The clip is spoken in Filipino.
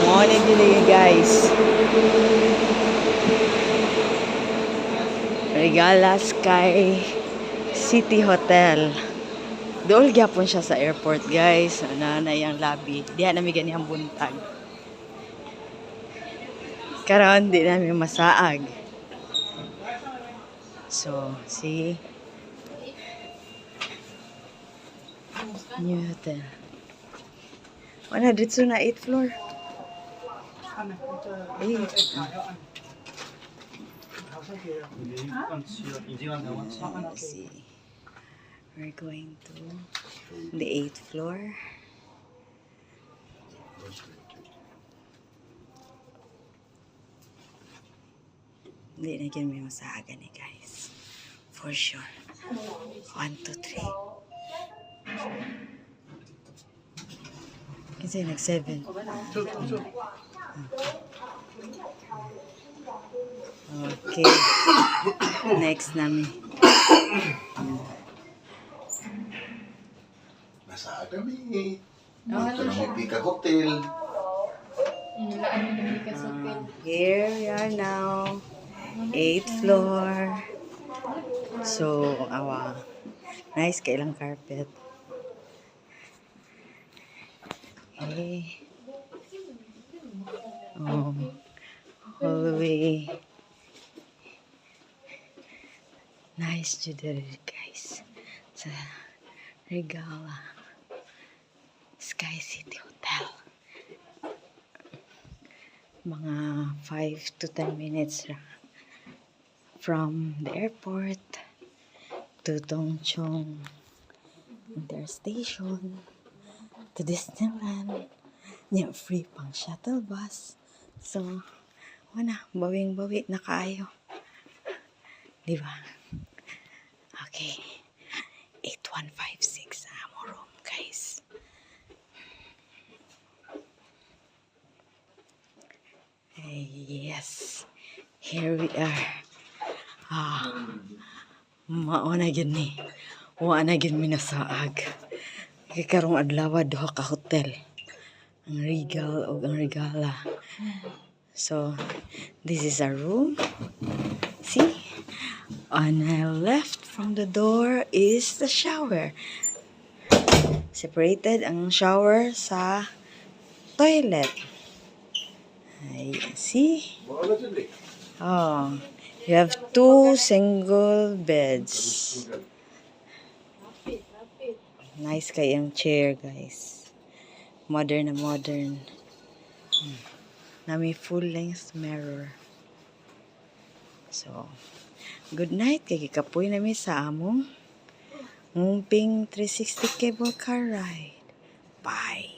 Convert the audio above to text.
morning gini guys. Regala Sky City Hotel. Dool gyapon siya sa airport guys. Ana na yung lobby. Diha nami ganihang buntag. Karon di namin masaag. So, see? New hotel. Wala dito na 8th floor. 8. See. We're going to the 8th floor. Hindi na yun may masaga ni guys. For sure. 1, 2, 3. Kasi nag-7. Okay. Next namin. Nasa kami. Ito na may Pika Hotel. Here we are now. 8th floor. So, nice kailang carpet. Okay. Hallway. Nice jewelry guys. Sa Regala Sky City Hotel. Mga 5 to 10 minutes from the airport to Tongchong Interstation to Disneyland. Nya free pang shuttle bus. So, wala, bawing-bawi na kayo. Diba? Okay. 8156 amo room, guys. Yes. Here we are. Mauna gid ni. Wa na gid minasaag. Kay karong adlaw duha ka hotel. Ang Regal o ang Regala. So, this is our room. See? On the left from the door is the shower. Separated ang shower sa toilet. Ay, see? Oh, you have 2 single beds. Nice kayang chair, guys. Modern na modern. Na may full-length mirror. So, good night. Kay kapoy na mi sa among Ngumping 360 cable car ride. Bye.